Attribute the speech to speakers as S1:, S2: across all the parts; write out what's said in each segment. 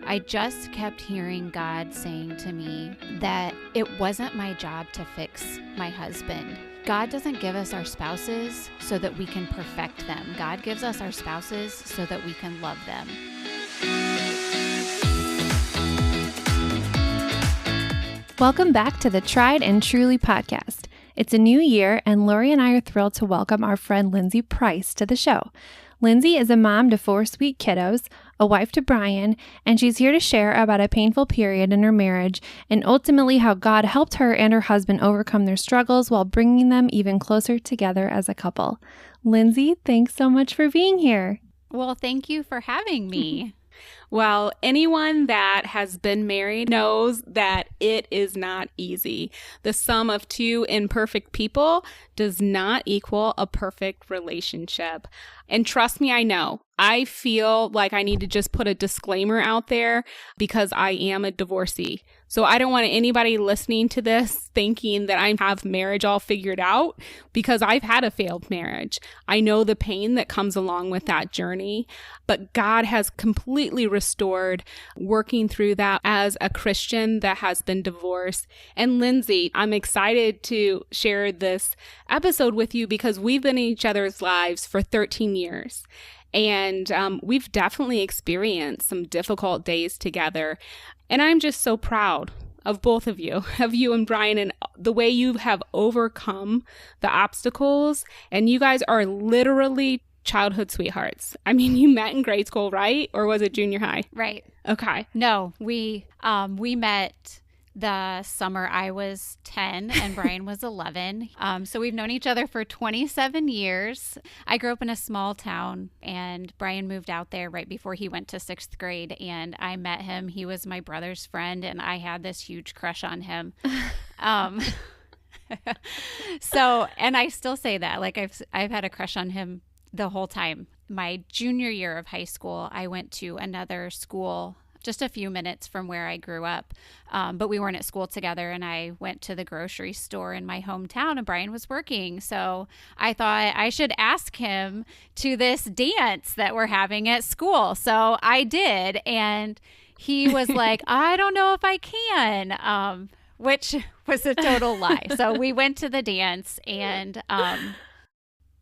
S1: I just kept hearing God saying to me that it wasn't my job to fix my husband. God doesn't give us our spouses so that we can perfect them. God gives us our spouses so that we can love them.
S2: Welcome back to the Tried and Truly podcast. It's a new year, and Lori and I are thrilled to welcome our friend Lindsey Price to the show. Lindsey is a mom to 4 sweet kiddos, a wife to Brian, and she's here to share about a painful period in her marriage and ultimately how God helped her and her husband overcome their struggles while bringing them even closer together as a couple. Lindsey, thanks so much for being here.
S1: Well, thank you for having me.
S3: Well, anyone that has been married knows that it is not easy. The sum of 2 imperfect people does not equal a perfect relationship. And trust me, I know. I feel like I need to just put a disclaimer out there because I am a divorcee. So I don't want anybody listening to this thinking that I have marriage all figured out, because I've had a failed marriage. I know the pain that comes along with that journey, but God has completely restored working through that as a Christian that has been divorced. And Lindsey, I'm excited to share this episode with you because we've been in each other's lives for 13 years. And we've definitely experienced some difficult days together. And I'm just so proud of both of you and Brian, and the way you have overcome the obstacles. And you guys are literally childhood sweethearts. I mean, you met in grade school, right? Or was it junior high?
S1: Right.
S3: Okay.
S1: No, we met the summer I was 10 and Brian was 11. So we've known each other for 27 years. I grew up in a small town, and Brian moved out there right before he went to 6th grade, and I met him. He was my brother's friend, and I had this huge crush on him. So, and I still say that, like I've had a crush on him the whole time. My junior year of high school, I went to another school just a few minutes from where I grew up. But we weren't at school together, and I went to the grocery store in my hometown, and Brian was working. So I thought I should ask him to this dance that we're having at school. So I did. And he was like, I don't know if I can, which was a total lie. So we went to the dance, and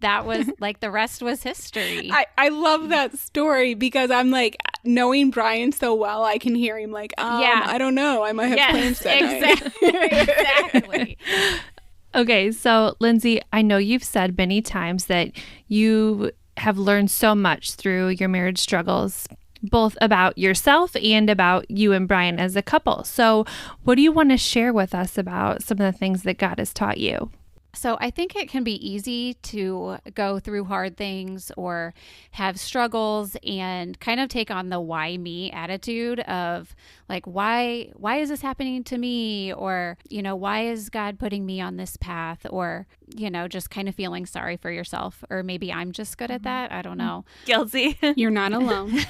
S1: that was like, the rest was history.
S3: I love that story because I'm like, knowing Brian so well, I can hear him like, I don't know. I might have plans that night.
S1: Exactly.
S2: Okay, so Lindsey, I know you've said many times that you have learned so much through your marriage struggles, both about yourself and about you and Brian as a couple. So what do you want to share with us about some of the things that God has taught you?
S1: So I think it can be easy to go through hard things or have struggles and kind of take on the why me attitude of like, why is this happening to me? Or, why is God putting me on this path? Or, just kind of feeling sorry for yourself. Or maybe I'm just good at that. I don't know.
S2: Guilty.
S3: You're not alone.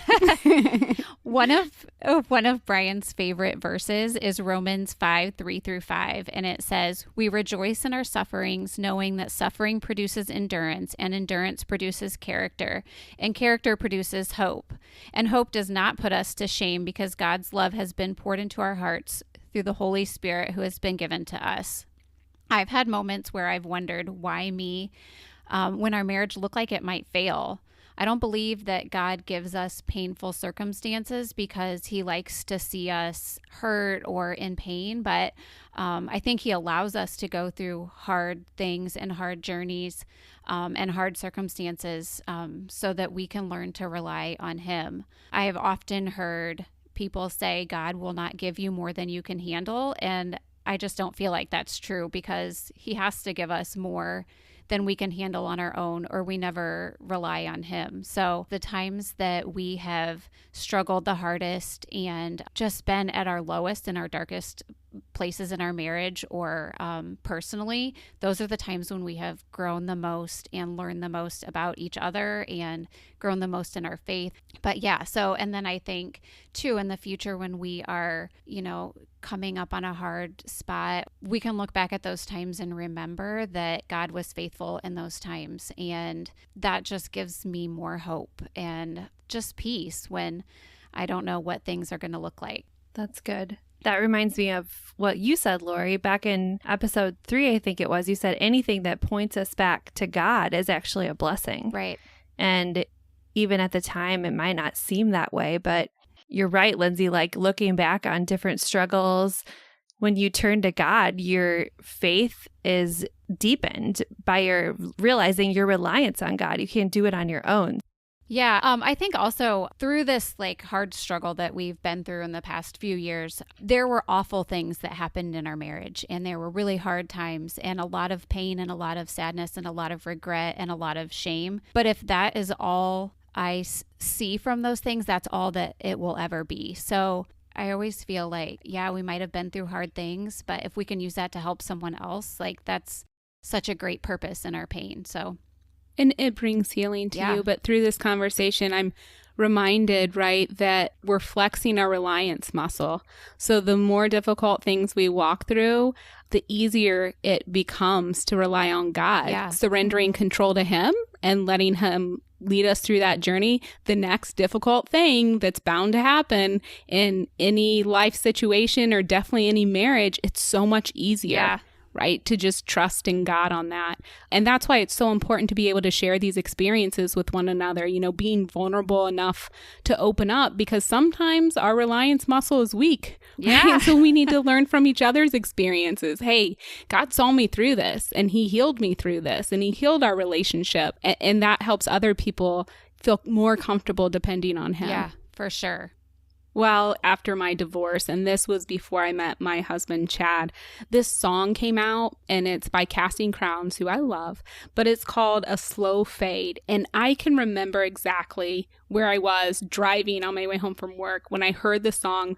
S1: One of Brian's favorite verses is Romans 5:3-5, and it says, "We rejoice in our sufferings, knowing that suffering produces endurance, and endurance produces character, and character produces hope. And hope does not put us to shame, because God's love has been poured into our hearts through the Holy Spirit who has been given to us." I've had moments where I've wondered, why me, when our marriage looked like it might fail. I don't believe that God gives us painful circumstances because he likes to see us hurt or in pain, but I think he allows us to go through hard things and hard journeys and hard circumstances so that we can learn to rely on him. I have often heard people say God will not give you more than you can handle, and I just don't feel like that's true, because he has to give us more than we can handle on our own, or we never rely on him. So the times that we have struggled the hardest and just been at our lowest and our darkest places in our marriage or personally, those are the times when we have grown the most and learned the most about each other and grown the most in our faith. But yeah, and then I think too, in the future when we are, coming up on a hard spot, we can look back at those times and remember that God was faithful in those times. And that just gives me more hope and just peace when I don't know what things are going to look like.
S2: That's good. That reminds me of what you said, Lori, back in episode 3, I think it was. You said anything that points us back to God is actually a blessing.
S1: Right.
S2: And even at the time, it might not seem that way, but you're right, Lindsey, like looking back on different struggles, when you turn to God, your faith is deepened by your realizing your reliance on God. You can't do it on your own.
S1: Yeah. I think also through this like hard struggle that we've been through in the past few years, there were awful things that happened in our marriage, and there were really hard times and a lot of pain and a lot of sadness and a lot of regret and a lot of shame. But if that is all I see from those things, that's all that it will ever be. So I always feel like, yeah, we might have been through hard things, but if we can use that to help someone else, like that's such a great purpose in our pain. So.
S3: And it brings healing to you. But through this conversation, I'm reminded, right, that we're flexing our reliance muscle. So the more difficult things we walk through, the easier it becomes to rely on God, surrendering control to Him and letting Him lead us through that journey. The next difficult thing that's bound to happen in any life situation or definitely any marriage, it's so much easier. Right? To just trust in God on that. And that's why it's so important to be able to share these experiences with one another, you know, being vulnerable enough to open up, because sometimes our reliance muscle is weak.
S1: Yeah.
S3: Right? So we need to learn from each other's experiences. Hey, God saw me through this and He healed me through this and He healed our relationship. And that helps other people feel more comfortable depending on Him.
S1: Yeah, for sure.
S3: Well, after my divorce, and this was before I met my husband, Chad, this song came out, and it's by Casting Crowns, who I love, but it's called A Slow Fade. And I can remember exactly where I was driving on my way home from work when I heard the song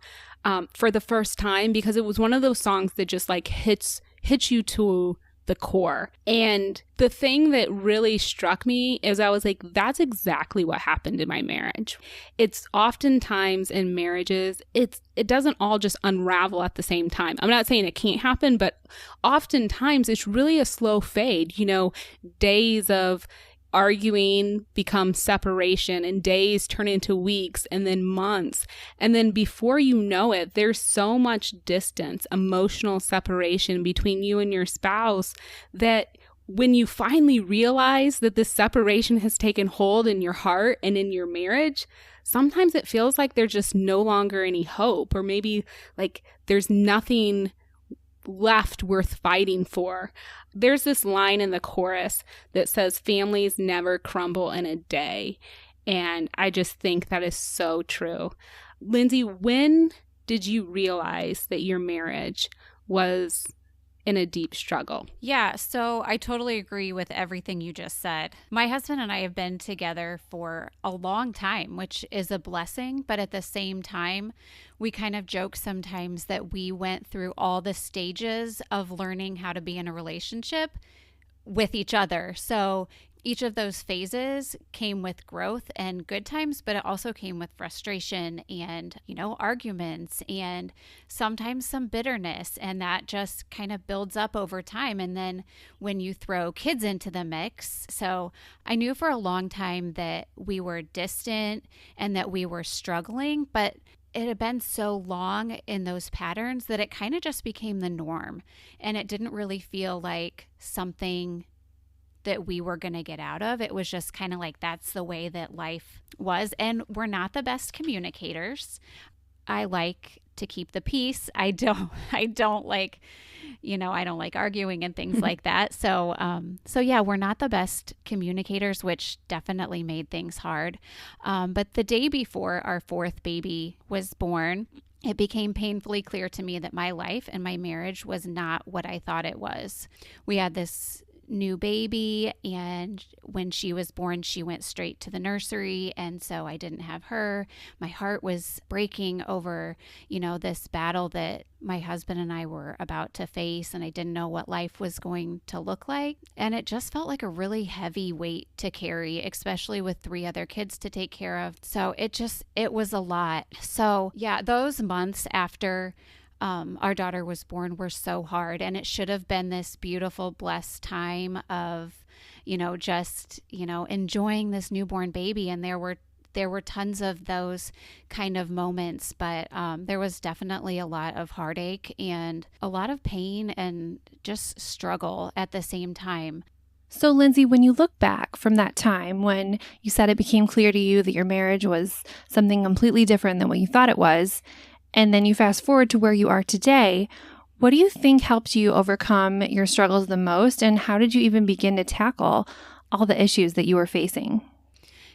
S3: for the first time, because it was one of those songs that just like hits you to the core. And the thing that really struck me is I was like, that's exactly what happened in my marriage. It's oftentimes in marriages, it doesn't all just unravel at the same time. I'm not saying it can't happen, but oftentimes it's really a slow fade. You know, days of arguing become separation, and days turn into weeks and then months. And then before you know it, there's so much distance, emotional separation between you and your spouse, that when you finally realize that this separation has taken hold in your heart and in your marriage, sometimes it feels like there's just no longer any hope, or maybe like there's nothing left worth fighting for. There's this line in the chorus that says, families never crumble in a day. And I just think that is so true. Lindsey, when did you realize that your marriage was in a deep struggle?
S1: Yeah, so I totally agree with everything you just said. My husband and I have been together for a long time, which is a blessing, but at the same time, we kind of joke sometimes that we went through all the stages of learning how to be in a relationship with each other. So each of those phases came with growth and good times, but it also came with frustration and, you know, arguments and sometimes some bitterness. And that just kind of builds up over time. And then when you throw kids into the mix, so I knew for a long time that we were distant and that we were struggling, but it had been so long in those patterns that it kind of just became the norm. And it didn't really feel like something that we were going to get out of. It was just kind of like, that's the way that life was. And we're not the best communicators. I like to keep the peace. I don't like, you know, I don't like arguing and things like that. So yeah, we're not the best communicators, which definitely made things hard. But the day before our fourth baby was born, it became painfully clear to me that my life and my marriage was not what I thought it was. We had this new baby, and when she was born, she went straight to the nursery, and so I didn't have her. My heart was breaking over, you know, this battle that my husband and I were about to face, and I didn't know what life was going to look like. And it just felt like a really heavy weight to carry, especially with 3 other kids to take care of. So it was a lot. So yeah, those months after our daughter was born were so hard, and it should have been this beautiful, blessed time of, you know, just, you know, enjoying this newborn baby. And there there were tons of those kind of moments, but there was definitely a lot of heartache and a lot of pain and just struggle at the same time.
S2: So, Lindsey, when you look back from that time when you said it became clear to you that your marriage was something completely different than what you thought it was, and then you fast forward to where you are today, what do you think helped you overcome your struggles the most, and how did you even begin to tackle all the issues that you were facing?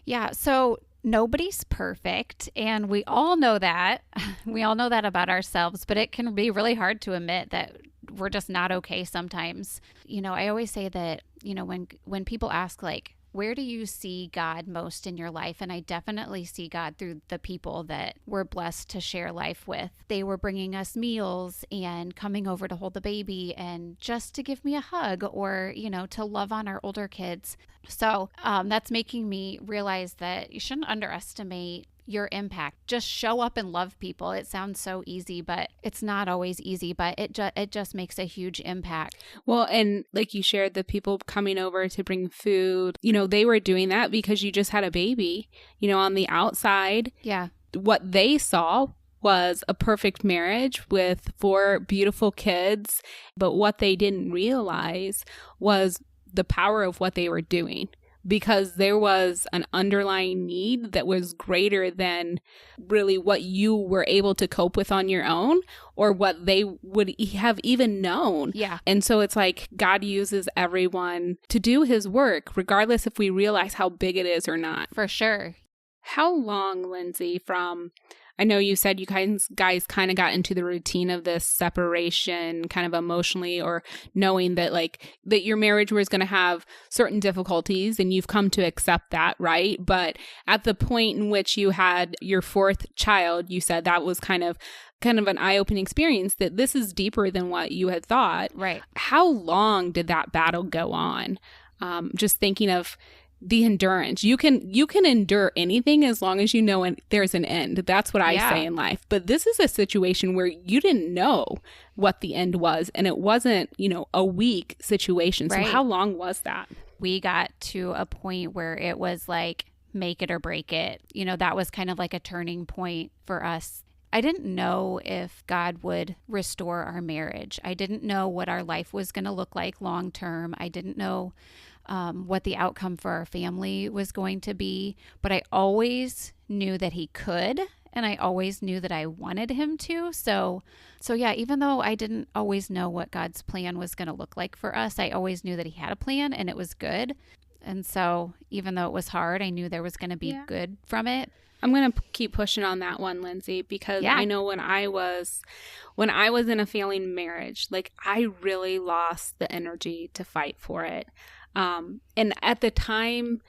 S1: Yeah, so nobody's perfect, and we all know that. We all know that about ourselves, but it can be really hard to admit that we're just not okay sometimes. I always say that, when people ask, like, where do you see God most in your life? And I definitely see God through the people that we're blessed to share life with. They were bringing us meals and coming over to hold the baby and just to give me a hug or, to love on our older kids. So that's making me realize that you shouldn't underestimate your impact. Just show up and love people. It sounds so easy, but it's not always easy, but it just makes a huge impact.
S3: Well, and like you shared, the people coming over to bring food, they were doing that because you just had a baby, on the outside.
S1: Yeah.
S3: What they saw was a perfect marriage with 4 beautiful kids. But what they didn't realize was the power of what they were doing, because there was an underlying need that was greater than really what you were able to cope with on your own or what they would have even known.
S1: Yeah.
S3: And so it's like God uses everyone to do his work, regardless if we realize how big it is or not.
S1: For sure.
S3: How long, Lindsey, I know you said you guys kind of got into the routine of this separation kind of emotionally, or knowing that that your marriage was going to have certain difficulties and you've come to accept that, right? But at the point in which you had your 4th child, you said that was kind of an eye-opening experience, that this is deeper than what you had thought.
S1: Right.
S3: How long did that battle go on? Just thinking of the endurance. You can endure anything as long as you know there's an end. That's what I say in life. But this is a situation where you didn't know what the end was, and it wasn't, a weak situation. So how long was that?
S1: We got to a point where it was like make it or break it. That was kind of like a turning point for us. I didn't know if God would restore our marriage. I didn't know what our life was going to look like long term. I didn't know what the outcome for our family was going to be, but I always knew that he could, and I always knew that I wanted him to. So yeah, even though I didn't always know what God's plan was going to look like for us, I always knew that he had a plan and it was good. And so even though it was hard, I knew there was going to be good from it.
S3: I'm going to keep pushing on that one, Lindsey, because I know when I was in a failing marriage, I really lost the energy to fight for it. And at the time,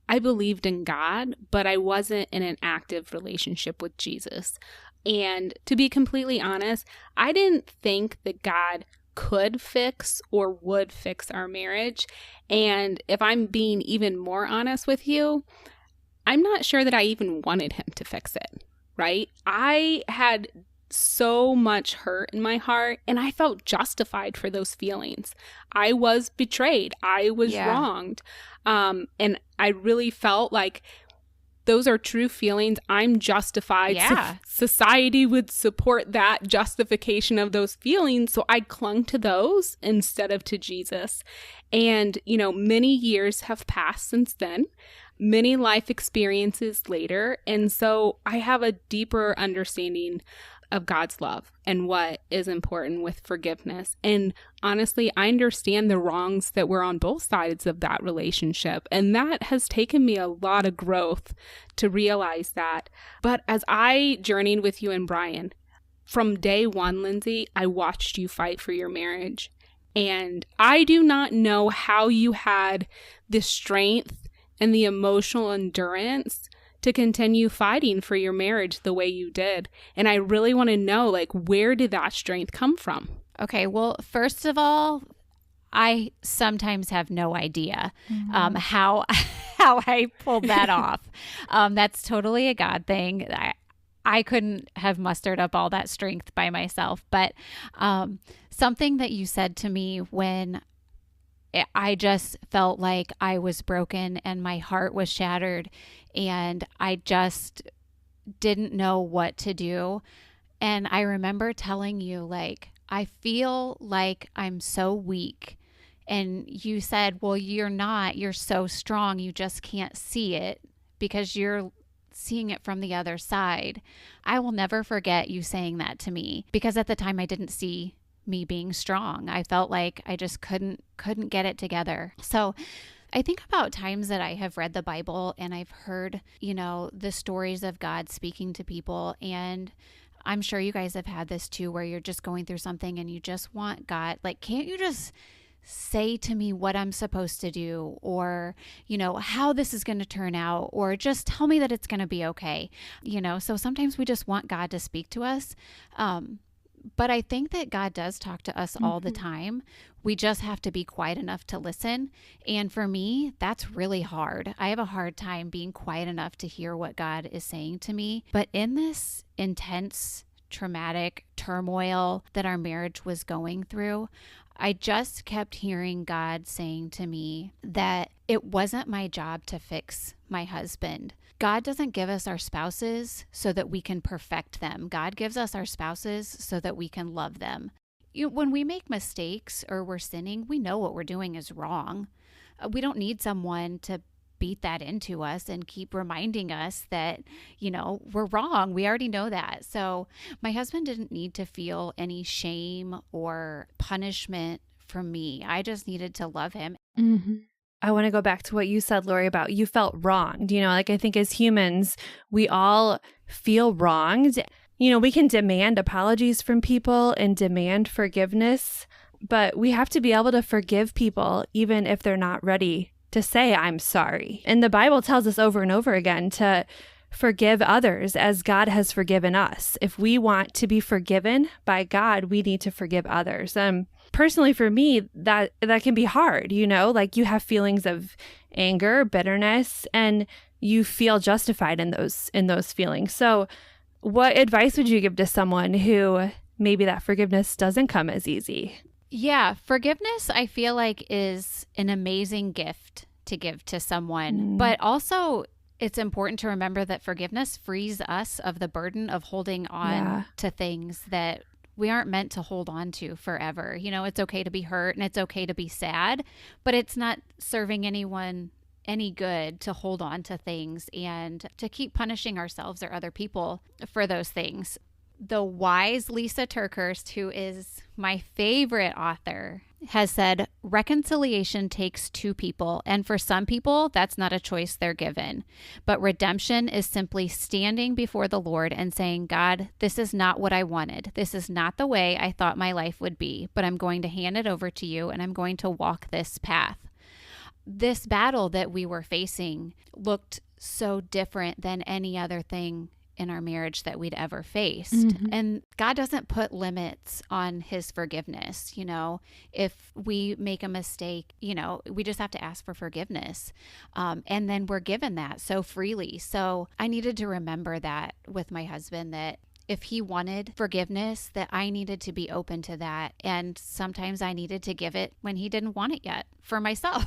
S3: I believed in God, but I wasn't in an active relationship with Jesus. And to be completely honest, I didn't think that God could fix or would fix our marriage. And if I'm being even more honest with you, I'm not sure that I even wanted him to fix it, right? I had so much hurt in my heart, and I felt justified for those feelings. I was betrayed. I was wronged. And I really felt like those are true feelings. I'm justified.
S1: Yeah.
S3: Society would support that justification of those feelings. So I clung to those instead of to Jesus. And, many years have passed since then. Many life experiences later. And so I have a deeper understanding of God's love and what is important with forgiveness. And honestly, I understand the wrongs that were on both sides of that relationship. And that has taken me a lot of growth to realize that. But as I journeyed with you and Brian, from day one, Lindsey, I watched you fight for your marriage. And I do not know how you had the strength and the emotional endurance to continue fighting for your marriage the way you did. And I really want to know, where did that strength come from?
S1: Okay, well, first of all, I sometimes have no idea how I pulled that off. That's totally a God thing. I couldn't have mustered up all that strength by myself. But something that you said to me when I just felt like I was broken and my heart was shattered, and I just didn't know what to do. And I remember telling you, like, I feel like I'm so weak. And you said, well, you're not. You're so strong. You just can't see it because you're seeing it from the other side. I will never forget you saying that to me, because at the time I didn't see me being strong. I felt like I just couldn't get it together. So I think about times that I have read the Bible and I've heard, the stories of God speaking to people. And I'm sure you guys have had this too, where you're just going through something and you just want God, like, can't you just say to me what I'm supposed to do, or, how this is going to turn out, or just tell me that it's going to be okay. So sometimes we just want God to speak to us. But I think that God does talk to us all the time. We just have to be quiet enough to listen. And for me, that's really hard. I have a hard time being quiet enough to hear what God is saying to me. But in this intense, traumatic turmoil that our marriage was going through, I just kept hearing God saying to me that it wasn't my job to fix my husband. God doesn't give us our spouses so that we can perfect them. God gives us our spouses so that we can love them. When we make mistakes or we're sinning, we know what we're doing is wrong. We don't need someone to beat that into us and keep reminding us that, we're wrong. We already know that. So my husband didn't need to feel any shame or punishment from me. I just needed to love him.
S2: Mm-hmm. I want to go back to what you said, Lori, about you felt wronged. Like I think as humans, we all feel wronged. We can demand apologies from people and demand forgiveness, but we have to be able to forgive people even if they're not ready to say, I'm sorry. And the Bible tells us over and over again to forgive others as God has forgiven us. If we want to be forgiven by God, we need to forgive others. Personally, for me, that can be hard, like you have feelings of anger, bitterness, and you feel justified in those feelings. So what advice would you give to someone who maybe that forgiveness doesn't come as easy?
S1: Yeah, forgiveness, I feel like, is an amazing gift to give to someone. But also, it's important to remember that forgiveness frees us of the burden of holding on to things that we aren't meant to hold on to forever. It's okay to be hurt and it's okay to be sad, but it's not serving anyone any good to hold on to things and to keep punishing ourselves or other people for those things. The wise Lisa Turkhurst, who is my favorite author, has said, reconciliation takes two people, and for some people, that's not a choice they're given. But redemption is simply standing before the Lord and saying, God, this is not what I wanted. This is not the way I thought my life would be, but I'm going to hand it over to you, and I'm going to walk this path. This battle that we were facing looked so different than any other thing in our marriage that we'd ever faced. And God doesn't put limits on his forgiveness. If we make a mistake, we just have to ask for forgiveness. And then we're given that so freely. So I needed to remember that with my husband, that if he wanted forgiveness, that I needed to be open to that. And sometimes I needed to give it when he didn't want it yet for myself.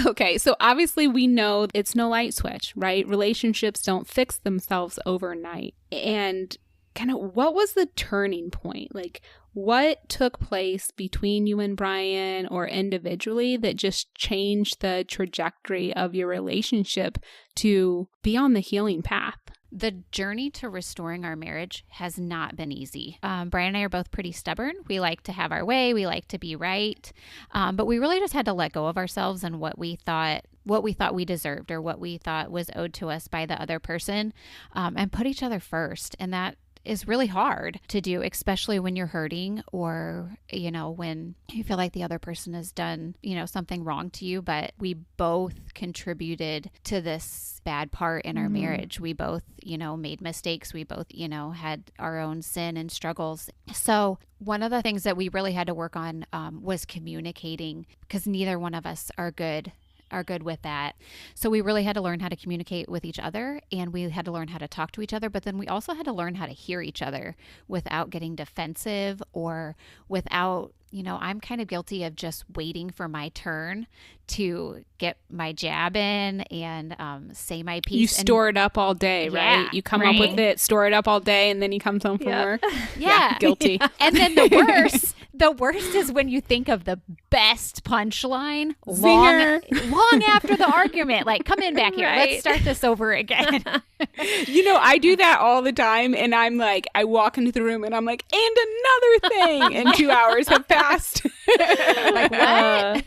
S3: Okay, so obviously we know it's no light switch, right? Relationships don't fix themselves overnight. And kind of what was the turning point? Like, what took place between you and Brian or individually that just changed the trajectory of your relationship to be on the healing path?
S1: The journey to restoring our marriage has not been easy. Brian and I are both pretty stubborn. We like to have our way. We like to be right. But we really just had to let go of ourselves and what we thought we deserved or what we thought was owed to us by the other person, and put each other first. And that is really hard to do, especially when you're hurting or, when you feel like the other person has done, something wrong to you. But we both contributed to this bad part in our marriage. We both, made mistakes. We both, had our own sin and struggles. So one of the things that we really had to work on was communicating, because neither one of us are good are good with that. So we really had to learn how to communicate with each other, and we had to learn how to talk to each other, but then we also had to learn how to hear each other without getting defensive or without, I'm kind of guilty of just waiting for my turn to get my jab in and say my piece.
S3: You store it up all day, right? You come up with it, store it up all day, and then you come home from work.
S1: Yeah.
S3: Guilty.
S1: Yeah. And then the worst is when you think of the best punchline long after the argument. Like, come in back here. Let's start this over again.
S3: I do that all the time. And I'm like, I walk into the room and I'm like, and another thing. And 2 hours have passed.
S1: Like, what?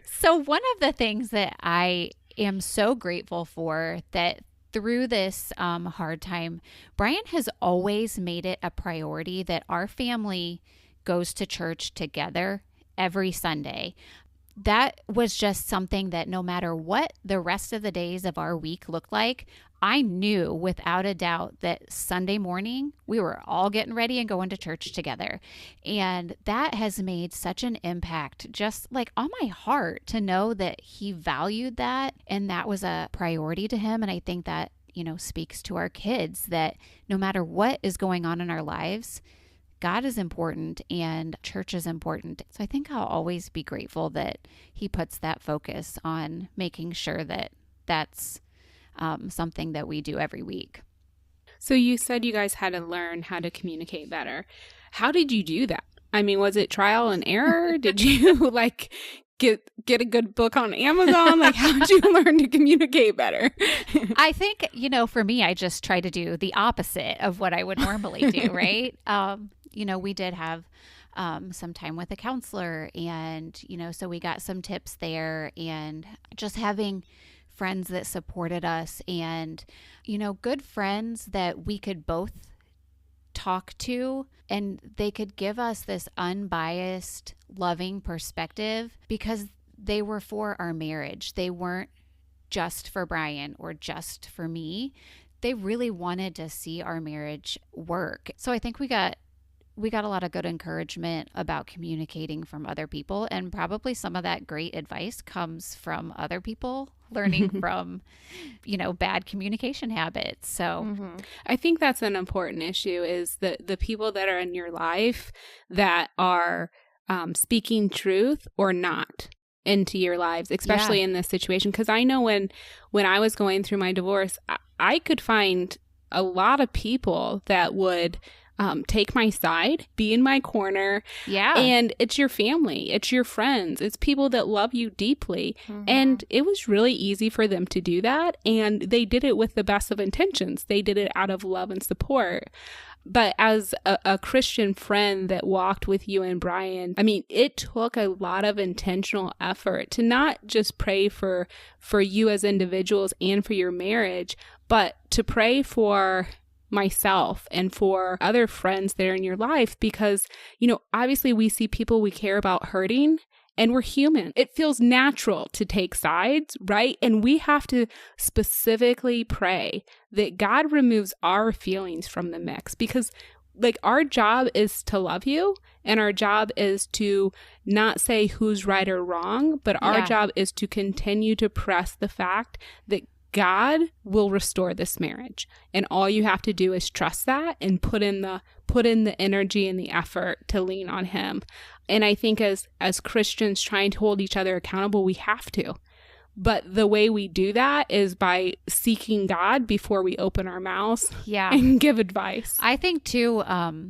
S1: So one of the things that I am so grateful for that through this hard time, Brian has always made it a priority that our family goes to church together every Sunday. That was just something that no matter what the rest of the days of our week looked like, I knew without a doubt that Sunday morning we were all getting ready and going to church together. And that has made such an impact just like on my heart to know that he valued that and that was a priority to him. And I think that, speaks to our kids that no matter what is going on in our lives, God is important and church is important. So I think I'll always be grateful that he puts that focus on making sure that that's something that we do every week.
S3: So you said you guys had to learn how to communicate better. How did you do that? I mean, was it trial and error? Did you get a good book on Amazon? Like, how did you learn to communicate better?
S1: I think, for me, I just try to do the opposite of what I would normally do, right? We did have some time with a counselor and, so we got some tips there and just having friends that supported us and, good friends that we could both talk to and they could give us this unbiased, loving perspective because they were for our marriage. They weren't just for Brian or just for me. They really wanted to see our marriage work. So I think we got a lot of good encouragement about communicating from other people, and probably some of that great advice comes from other people learning from, bad communication habits. So
S3: I think that's an important issue is the people that are in your life that are speaking truth or not into your lives, especially in this situation. Because I know when I was going through my divorce, I could find a lot of people that would take my side, be in my corner. Yeah. And it's your family. It's your friends. It's people that love you deeply. And it was really easy for them to do that. And they did it with the best of intentions. They did it out of love and support. But as a Christian friend that walked with you and Brian, I mean, it took a lot of intentional effort to not just pray for you as individuals and for your marriage, but to pray for myself and for other friends that are in your life because, obviously we see people we care about hurting and we're human. It feels natural to take sides, right? And we have to specifically pray that God removes our feelings from the mix because our job is to love you and our job is to not say who's right or wrong, but our job is to continue to press the fact that God will restore this marriage. And all you have to do is trust that and put in the energy and the effort to lean on him. And I think as Christians trying to hold each other accountable, we have to. But the way we do that is by seeking God before we open our mouths and give advice.
S1: I think too,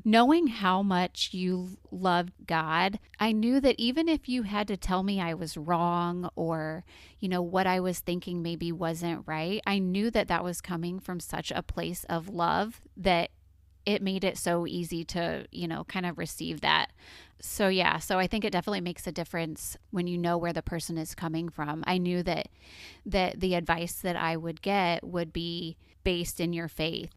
S1: knowing how much you loved God, I knew that even if you had to tell me I was wrong or, what I was thinking maybe wasn't right, I knew that was coming from such a place of love that it made it so easy to, kind of receive that. So I think it definitely makes a difference when you know where the person is coming from. I knew that the advice that I would get would be based in your faith.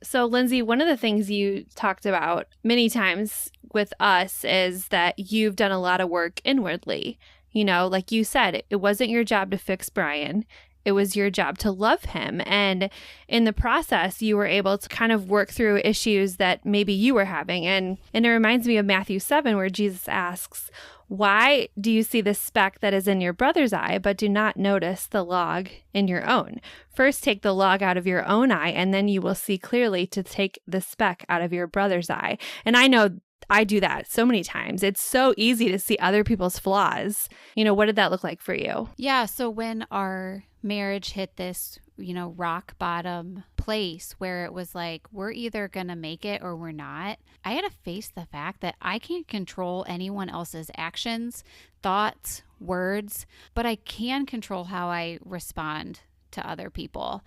S2: So, Lindsey, one of the things you talked about many times with us is that you've done a lot of work inwardly. Like you said, it wasn't your job to fix Brian. It was your job to love him. And in the process, you were able to kind of work through issues that maybe you were having. And it reminds me of Matthew 7, where Jesus asks, Why do you see the speck that is in your brother's eye, but do not notice the log in your own? First, take the log out of your own eye, and then you will see clearly to take the speck out of your brother's eye. And I know I do that so many times. It's so easy to see other people's flaws. What did that look like for you?
S1: Yeah. So when our marriage hit this, rock bottom place where it was like, we're either going to make it or we're not, I had to face the fact that I can't control anyone else's actions, thoughts, words, but I can control how I respond to other people.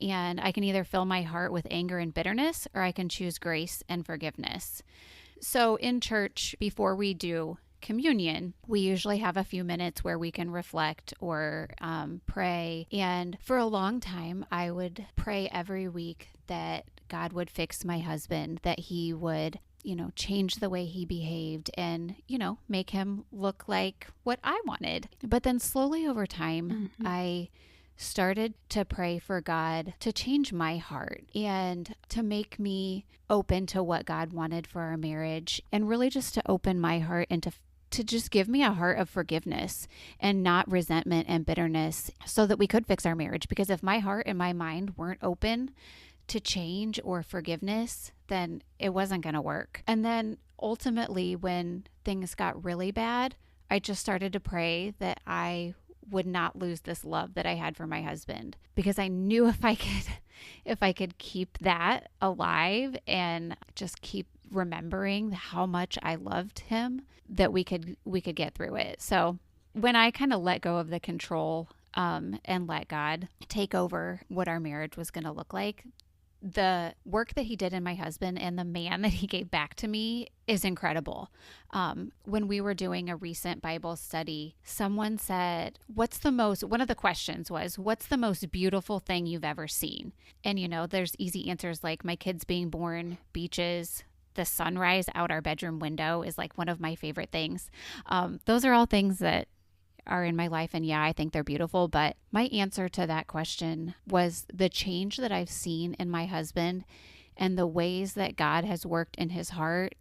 S1: And I can either fill my heart with anger and bitterness, or I can choose grace and forgiveness. So in church, before we do communion, we usually have a few minutes where we can reflect or pray. And for a long time, I would pray every week that God would fix my husband, that he would, change the way he behaved and, make him look like what I wanted. But then slowly over time, I started to pray for God to change my heart and to make me open to what God wanted for our marriage, and really just to open my heart and to just give me a heart of forgiveness and not resentment and bitterness, so that we could fix our marriage. Because if my heart and my mind weren't open to change or forgiveness, then it wasn't going to work. And then ultimately, when things got really bad, I just started to pray that I would not lose this love that I had for my husband, because I knew if I could keep that alive and just keep remembering how much I loved him, that we could get through it. So when I kind of let go of the control and let God take over what our marriage was going to look like, the work that he did in my husband and the man that he gave back to me is incredible. When we were doing a recent Bible study, someone said, one of the questions was, what's the most beautiful thing you've ever seen? And, there's easy answers like my kids being born, beaches, the sunrise out our bedroom window is like one of my favorite things. Those are all things that are in my life, and I think they're beautiful. But my answer to that question was the change that I've seen in my husband and the ways that God has worked in his heart.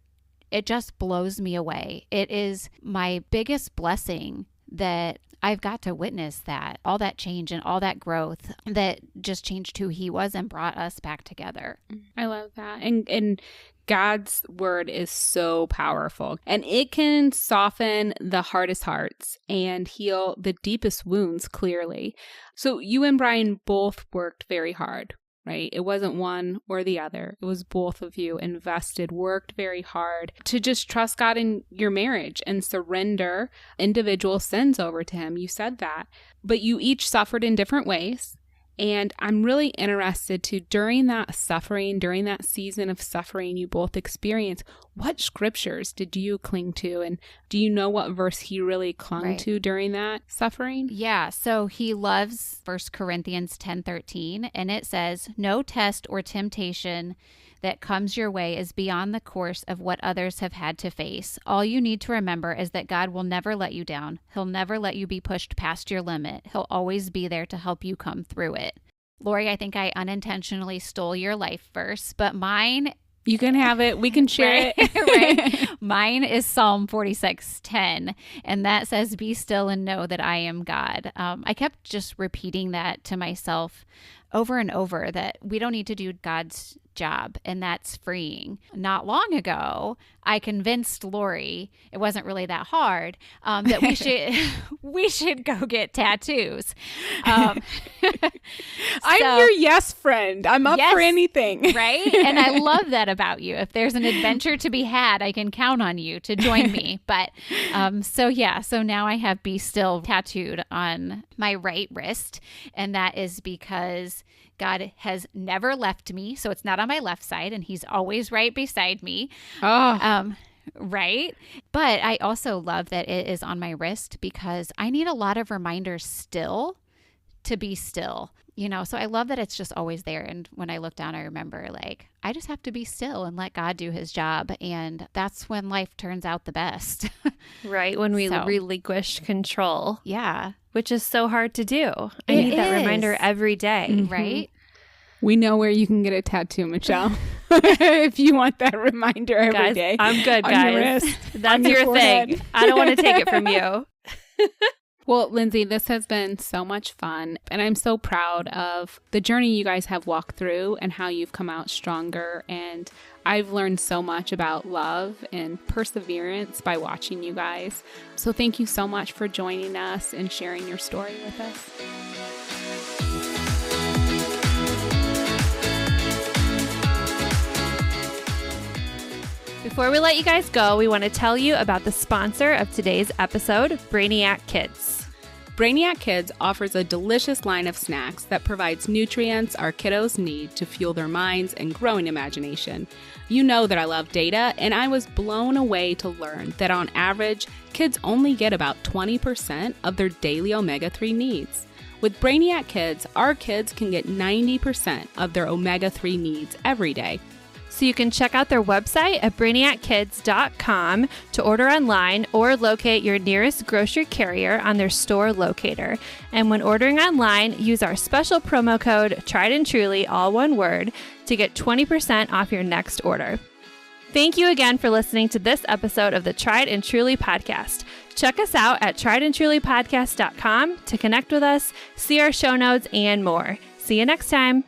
S1: It just blows me away. It is my biggest blessing that I've got to witness that, all that change and all that growth that just changed who he was and brought us back together.
S3: I love that. And God's word is so powerful, and it can soften the hardest hearts and heal the deepest wounds clearly. So you and Brian both worked very hard, right? It wasn't one or the other. It was both of you invested, worked very hard to just trust God in your marriage and surrender individual sins over to him. You said that, but you each suffered in different ways. And I'm really interested to, during that season of suffering you both experienced, what scriptures did you cling to? And do you know what verse he really clung to during that suffering?
S1: Yeah. So he loves 1 Corinthians 10:13, and it says, "No test or temptation that comes your way is beyond the course of what others have had to face. All you need to remember is that God will never let you down. He'll never let you be pushed past your limit. He'll always be there to help you come through it." Lori, I think I unintentionally stole your life verse, but mine...
S3: You can have it. We can share it.
S1: Right. Mine is Psalm 46:10, and that says, "Be still and know that I am God." I kept just repeating that to myself over and over, that we don't need to do God's job, and that's freeing. Not long ago, I convinced Lori, it wasn't really that hard, that we should go get tattoos.
S3: I'm your yes friend. I'm up for anything.
S1: Right? And I love that about you. If there's an adventure to be had, I can count on you to join me. But so now I have "Be Still" tattooed on my right wrist, and that is because God has never left me, so it's not on my left side, and he's always right beside me. Right? But I also love that it is on my wrist, because I need a lot of reminders still to be still, so I love that it's just always there. And when I look down, I remember, like, I just have to be still and let God do his job. And that's when life turns out the best.
S2: Right. When we relinquish control.
S1: Yeah.
S2: Which is so hard to do. I need that reminder every day.
S1: Right?
S3: We know where you can get a tattoo, Michelle. if you want that reminder every day.
S2: I'm good,
S3: on
S2: guys.
S3: your wrist,
S2: That's
S3: on your
S2: your
S3: forehead.
S2: thing. I don't want to take it from you.
S3: Well, Lindsey, this has been so much fun, and I'm so proud of the journey you guys have walked through and how you've come out stronger. And I've learned so much about love and perseverance by watching you guys. So thank you so much for joining us and sharing your story with us.
S2: Before we let you guys go, we want to tell you about the sponsor of today's episode, Brainiac Kids.
S3: Brainiac Kids offers a delicious line of snacks that provides nutrients our kiddos need to fuel their minds and growing imagination. You know that I love data, and I was blown away to learn that on average, kids only get about 20% of their daily omega-3 needs. With Brainiac Kids, our kids can get 90% of their omega-3 needs every day.
S2: So you can check out their website at brainiackids.com to order online or locate your nearest grocery carrier on their store locator. And when ordering online, use our special promo code Tried and Truly, all one word, to get 20% off your next order. Thank you again for listening to this episode of the Tried and Truly podcast. Check us out at triedandtrulypodcast.com to connect with us, see our show notes, and more. See you next time.